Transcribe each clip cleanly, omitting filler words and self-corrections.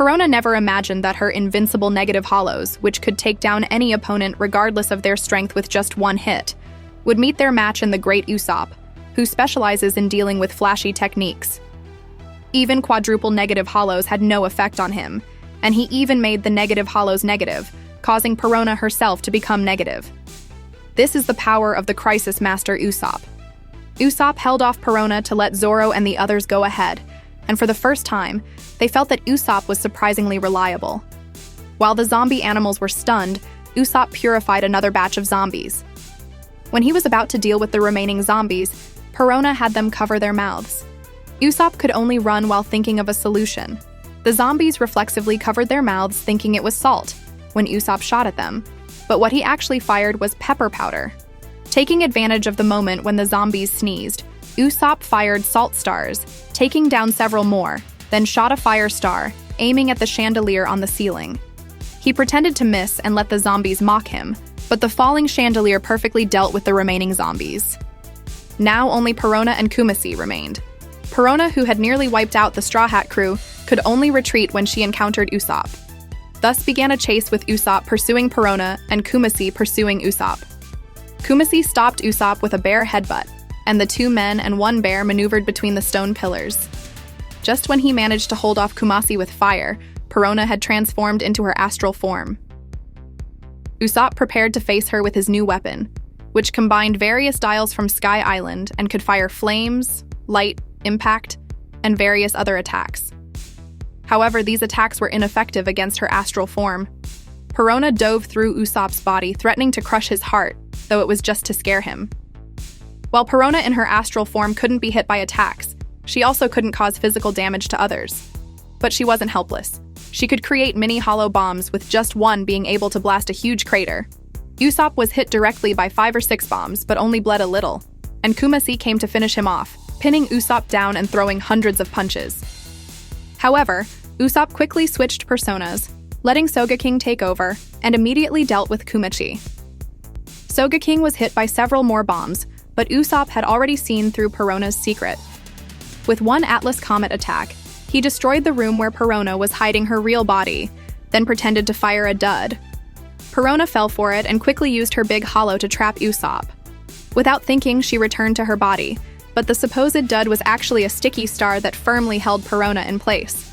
Perona never imagined that her invincible negative hollows, which could take down any opponent regardless of their strength with just one hit, would meet their match in the great Usopp, who specializes in dealing with flashy techniques. Even quadruple negative hollows had no effect on him, and he even made the negative hollows negative, causing Perona herself to become negative. This is the power of the Crisis Master Usopp. Usopp held off Perona to let Zoro and the others go ahead, and for the first time, they felt that Usopp was surprisingly reliable. While the zombie animals were stunned, Usopp purified another batch of zombies. When he was about to deal with the remaining zombies, Perona had them cover their mouths. Usopp could only run while thinking of a solution. The zombies reflexively covered their mouths thinking it was salt when Usopp shot at them, but what he actually fired was pepper powder. Taking advantage of the moment when the zombies sneezed, Usopp fired salt stars, taking down several more, then shot a fire star, aiming at the chandelier on the ceiling. He pretended to miss and let the zombies mock him, but the falling chandelier perfectly dealt with the remaining zombies. Now only Perona and Kuma remained. Perona, who had nearly wiped out the Straw Hat crew, could only retreat when she encountered Usopp. Thus began a chase with Usopp pursuing Perona and Kuma pursuing Usopp. Kuma stopped Usopp with a bear headbutt, and the two men and one bear maneuvered between the stone pillars. Just when he managed to hold off Kuma with fire, Perona had transformed into her astral form. Usopp prepared to face her with his new weapon, which combined various dials from Sky Island and could fire flames, light, impact, and various other attacks. However, these attacks were ineffective against her astral form. Perona dove through Usopp's body, threatening to crush his heart, though it was just to scare him. While Perona in her astral form couldn't be hit by attacks, she also couldn't cause physical damage to others. But she wasn't helpless. She could create mini hollow bombs, with just one being able to blast a huge crater. Usopp was hit directly by 5 or 6 bombs, but only bled a little, and Kuma came to finish him off, pinning Usopp down and throwing hundreds of punches. However, Usopp quickly switched personas, letting Sogeking take over, and immediately dealt with Kumachi. Sogeking was hit by several more bombs, but Usopp had already seen through Perona's secret. With one Atlas Comet attack, he destroyed the room where Perona was hiding her real body, then pretended to fire a dud. Perona fell for it and quickly used her big hollow to trap Usopp. Without thinking, she returned to her body, but the supposed dud was actually a sticky star that firmly held Perona in place.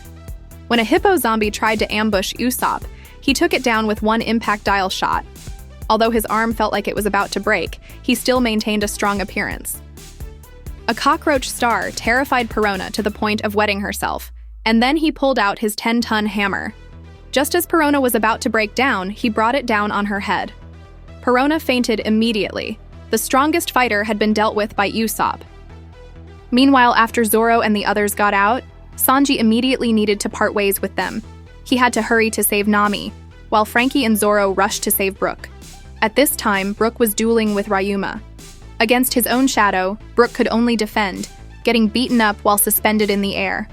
When a hippo zombie tried to ambush Usopp, he took it down with one impact dial shot. Although his arm felt like it was about to break, he still maintained a strong appearance. A cockroach star terrified Perona to the point of wetting herself, and then he pulled out his 10-ton hammer. Just as Perona was about to break down, he brought it down on her head. Perona fainted immediately. The strongest fighter had been dealt with by Usopp. Meanwhile, after Zoro and the others got out, Sanji immediately needed to part ways with them. He had to hurry to save Nami, while Franky and Zoro rushed to save Brook. At this time, Brook was dueling with Ryuma. Against his own shadow, Brook could only defend, getting beaten up while suspended in the air.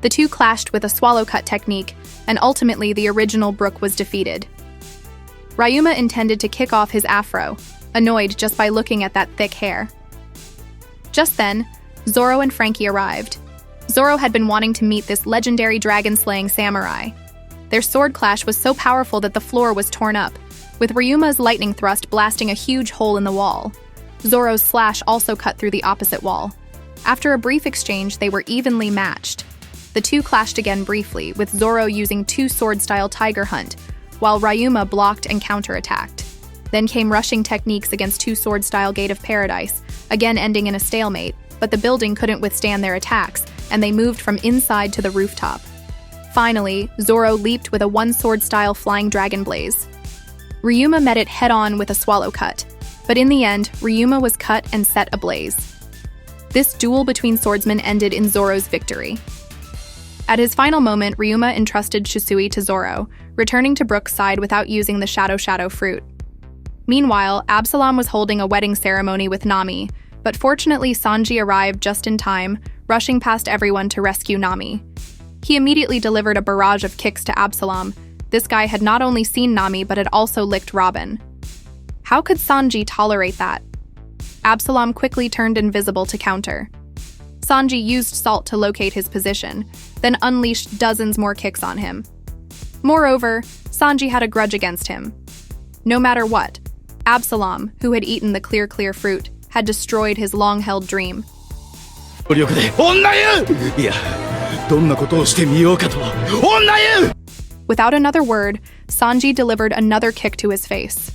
The two clashed with a swallow cut technique, and ultimately the original Brook was defeated. Ryuma intended to kick off his afro, annoyed just by looking at that thick hair. Just then, Zoro and Franky arrived. Zoro had been wanting to meet this legendary dragon-slaying samurai. Their sword clash was so powerful that the floor was torn up, with Ryuma's lightning thrust blasting a huge hole in the wall. Zoro's slash also cut through the opposite wall. After a brief exchange, they were evenly matched. The two clashed again briefly, with Zoro using 2 sword-style tiger hunt, while Ryuma blocked and counterattacked. Then came rushing techniques against 2 sword-style Gate of Paradise, again ending in a stalemate, but the building couldn't withstand their attacks, and they moved from inside to the rooftop. Finally, Zoro leaped with a 1 sword-style flying dragon blaze. Ryuma met it head-on with a swallow cut, but in the end, Ryuma was cut and set ablaze. This duel between swordsmen ended in Zoro's victory. At his final moment, Ryuma entrusted Shisui to Zoro, returning to Brook's side without using the Shadow fruit. Meanwhile, Absalom was holding a wedding ceremony with Nami, but fortunately Sanji arrived just in time, rushing past everyone to rescue Nami. He immediately delivered a barrage of kicks to Absalom. This guy had not only seen Nami, but had also licked Robin. How could Sanji tolerate that? Absalom quickly turned invisible to counter. Sanji used salt to locate his position, then unleashed dozens more kicks on him. Moreover, Sanji had a grudge against him. No matter what, Absalom, who had eaten the clear fruit, had destroyed his long-held dream. Without another word, Sanji delivered another kick to his face.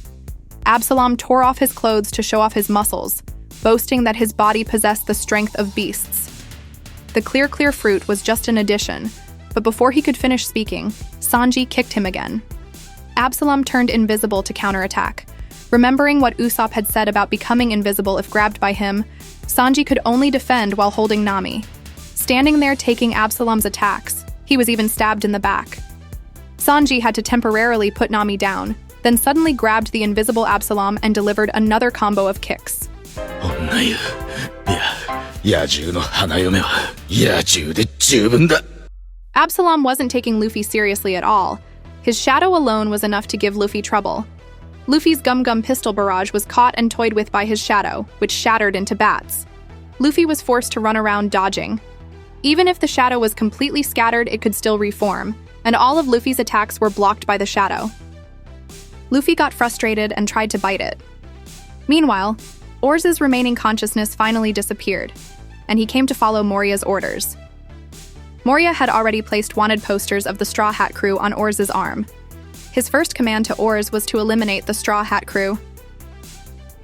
Absalom tore off his clothes to show off his muscles, boasting that his body possessed the strength of beasts. The clear fruit was just an addition, but before he could finish speaking, Sanji kicked him again. Absalom turned invisible to counterattack. Remembering what Usopp had said about becoming invisible if grabbed by him, Sanji could only defend while holding Nami. Standing there taking Absalom's attacks, he was even stabbed in the back. Sanji had to temporarily put Nami down, then suddenly grabbed the invisible Absalom and delivered another combo of kicks. Absalom wasn't taking Luffy seriously at all. His shadow alone was enough to give Luffy trouble. Luffy's gum pistol barrage was caught and toyed with by his shadow, which shattered into bats. Luffy was forced to run around dodging. Even if the shadow was completely scattered, it could still reform, and all of Luffy's attacks were blocked by the shadow. Luffy got frustrated and tried to bite it. Meanwhile, Oars' remaining consciousness finally disappeared, and he came to follow Moria's orders. Moria had already placed wanted posters of the Straw Hat crew on Oars' arm. His first command to Oars was to eliminate the Straw Hat crew.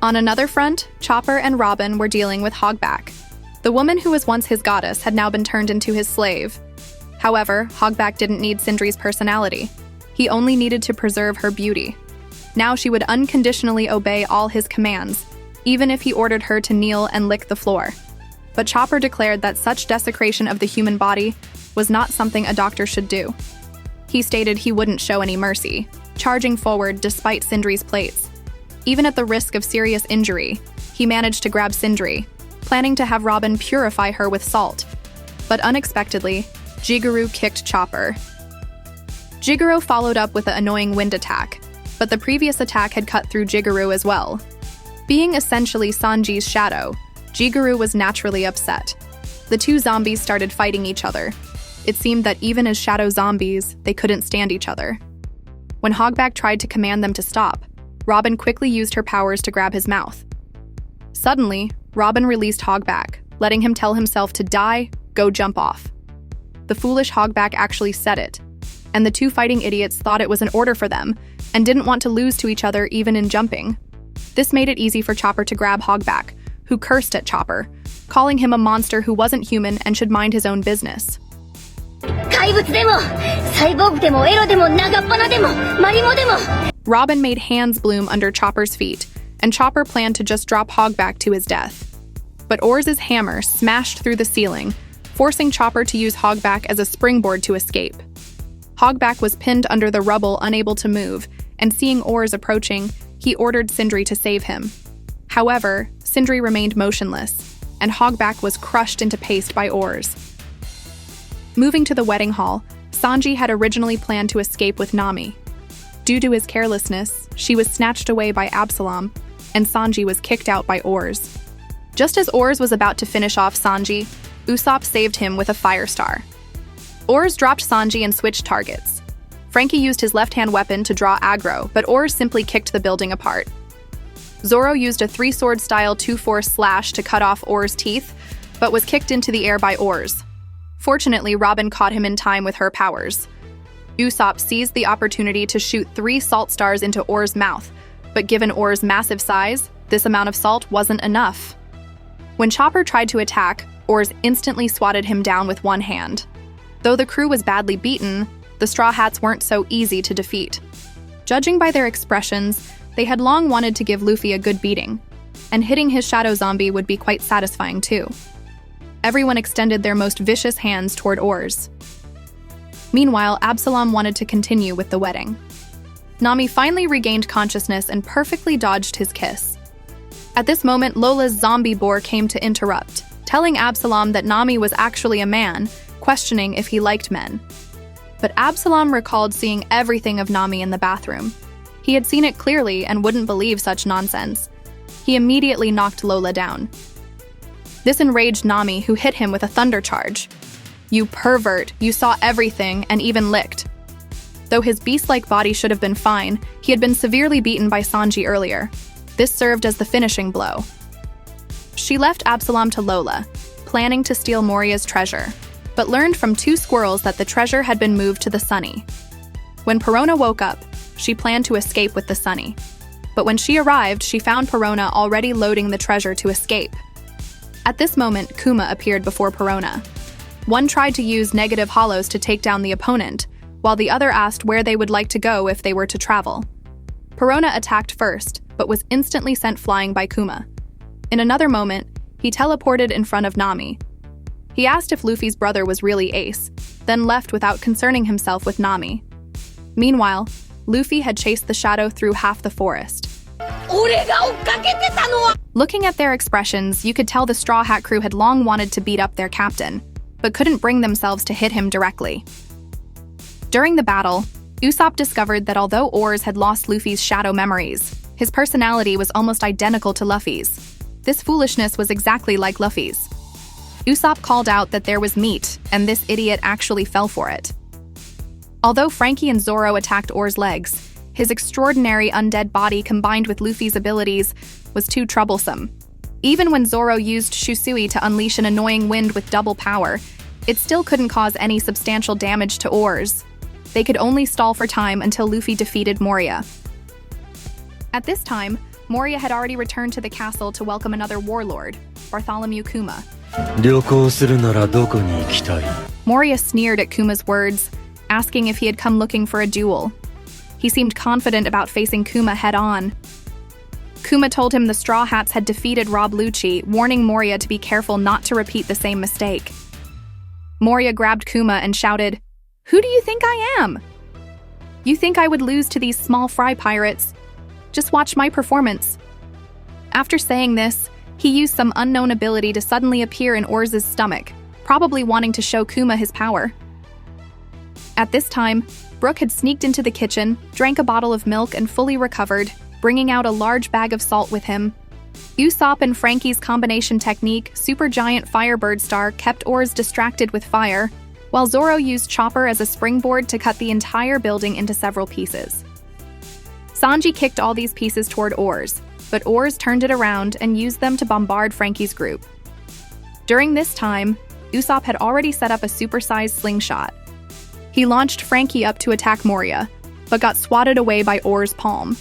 On another front, Chopper and Robin were dealing with Hogback. The woman who was once his goddess had now been turned into his slave. However, Hogback didn't need Sindri's personality. He only needed to preserve her beauty. Now she would unconditionally obey all his commands, even if he ordered her to kneel and lick the floor. But Chopper declared that such desecration of the human body was not something a doctor should do. He stated he wouldn't show any mercy, charging forward despite Sindri's plates. Even at the risk of serious injury, he managed to grab Sindri, planning to have Robin purify her with salt. But unexpectedly, Jigoro kicked Chopper. Jigoro followed up with an annoying wind attack, but the previous attack had cut through Jigoro as well. Being essentially Sanji's shadow, Jigoro was naturally upset. The two zombies started fighting each other. It seemed that even as shadow zombies, they couldn't stand each other. When Hogback tried to command them to stop, Robin quickly used her powers to grab his mouth. Suddenly, Robin released Hogback, letting him tell himself to die, go jump off. The foolish Hogback actually said it, and the two fighting idiots thought it was an order for them and didn't want to lose to each other even in jumping. This made it easy for Chopper to grab Hogback, who cursed at Chopper, calling him a monster who wasn't human and should mind his own business. Robin made hands bloom under Chopper's feet, and Chopper planned to just drop Hogback to his death. But Oars' hammer smashed through the ceiling, forcing Chopper to use Hogback as a springboard to escape. Hogback was pinned under the rubble, unable to move, and seeing Oars approaching, he ordered Sindri to save him. However, Sindri remained motionless, and Hogback was crushed into paste by Oars. Moving to the wedding hall, Sanji had originally planned to escape with Nami. Due to his carelessness, she was snatched away by Absalom, and Sanji was kicked out by Oars. Just as Oars was about to finish off Sanji, Usopp saved him with a fire star. Oars dropped Sanji and switched targets. Frankie used his left-hand weapon to draw aggro, but Oars simply kicked the building apart. Zoro used a 3-sword-style 2-force slash to cut off Oars' teeth, but was kicked into the air by Oars. Fortunately, Robin caught him in time with her powers. Usopp seized the opportunity to shoot 3 salt stars into Oars' mouth, but given Oars' massive size, this amount of salt wasn't enough. When Chopper tried to attack, Oars instantly swatted him down with one hand. Though the crew was badly beaten, the Straw Hats weren't so easy to defeat. Judging by their expressions, they had long wanted to give Luffy a good beating, and hitting his shadow zombie would be quite satisfying too. Everyone extended their most vicious hands toward Oars. Meanwhile, Absalom wanted to continue with the wedding. Nami finally regained consciousness and perfectly dodged his kiss. At this moment, Lola's zombie boar came to interrupt, telling Absalom that Nami was actually a man, questioning if he liked men. But Absalom recalled seeing everything of Nami in the bathroom. He had seen it clearly and wouldn't believe such nonsense. He immediately knocked Lola down. This enraged Nami, who hit him with a thunder charge. "You pervert, you saw everything and even licked." Though his beast-like body should have been fine, he had been severely beaten by Sanji earlier. This served as the finishing blow. She left Absalom to Lola, planning to steal Moria's treasure, but learned from two squirrels that the treasure had been moved to the Sunny. When Perona woke up, she planned to escape with the Sunny. But when she arrived, she found Perona already loading the treasure to escape. At this moment, Kuma appeared before Perona. One tried to use negative hollows to take down the opponent, while the other asked where they would like to go if they were to travel. Perona attacked first, but was instantly sent flying by Kuma. In another moment, he teleported in front of Nami. He asked if Luffy's brother was really Ace, then left without concerning himself with Nami. Meanwhile, Luffy had chased the shadow through half the forest. Looking at their expressions, you could tell the Straw Hat crew had long wanted to beat up their captain, but couldn't bring themselves to hit him directly. During the battle, Usopp discovered that although Oars had lost Luffy's shadow memories, his personality was almost identical to Luffy's. This foolishness was exactly like Luffy's. Usopp called out that there was meat, and this idiot actually fell for it. Although Frankie and Zoro attacked Oars' legs, his extraordinary undead body combined with Luffy's abilities was too troublesome. Even when Zoro used Shusui to unleash an annoying wind with double power, it still couldn't cause any substantial damage to Oars. They could only stall for time until Luffy defeated Moria. At this time, Moria had already returned to the castle to welcome another warlord, Bartholomew Kuma. Moria sneered at Kuma's words, asking if he had come looking for a duel. He seemed confident about facing Kuma head-on. Kuma told him the Straw Hats had defeated Rob Lucci, warning Moria to be careful not to repeat the same mistake. Moria grabbed Kuma and shouted, "Who do you think I am? You think I would lose to these small fry pirates? Just watch my performance." After saying this, he used some unknown ability to suddenly appear in Oars' stomach, probably wanting to show Kuma his power. At this time, Brook had sneaked into the kitchen, drank a bottle of milk, and fully recovered, bringing out a large bag of salt with him. Usopp and Frankie's combination technique, Super Giant Firebird Star, kept Oars distracted with fire, while Zoro used Chopper as a springboard to cut the entire building into several pieces. Sanji kicked all these pieces toward Oars, but Oars turned it around and used them to bombard Frankie's group. During this time, Usopp had already set up a supersized slingshot. He launched Frankie up to attack Moria, but got swatted away by Oars' palm.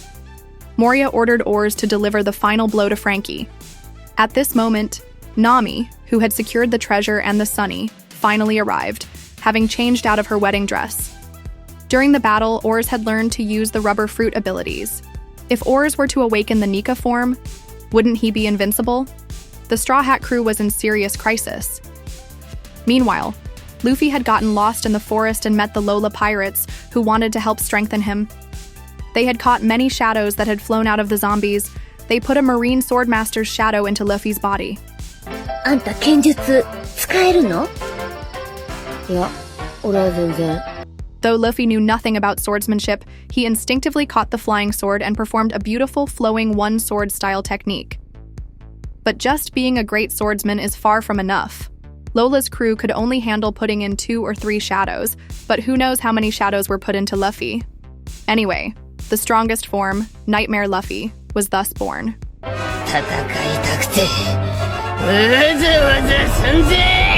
Moria ordered Oars to deliver the final blow to Frankie. At this moment, Nami, who had secured the treasure and the Sunny, finally arrived, having changed out of her wedding dress. During the battle, Oars had learned to use the rubber fruit abilities. If Oars were to awaken the Nika form, wouldn't he be invincible? The Straw Hat crew was in serious crisis. Meanwhile, Luffy had gotten lost in the forest and met the Lola pirates, who wanted to help strengthen him. They had caught many shadows that had flown out of the zombies. They put a marine swordmaster's shadow into Luffy's body. あんた剣術使えるの? いや、俺は全然. Though Luffy knew nothing about swordsmanship, he instinctively caught the flying sword and performed a beautiful flowing one-sword style technique. But just being a great swordsman is far from enough. Lola's crew could only handle putting in 2 or 3 shadows, but who knows how many shadows were put into Luffy. Anyway, the strongest form, Nightmare Luffy, was thus born. 戦いたくてうずうずすんぜ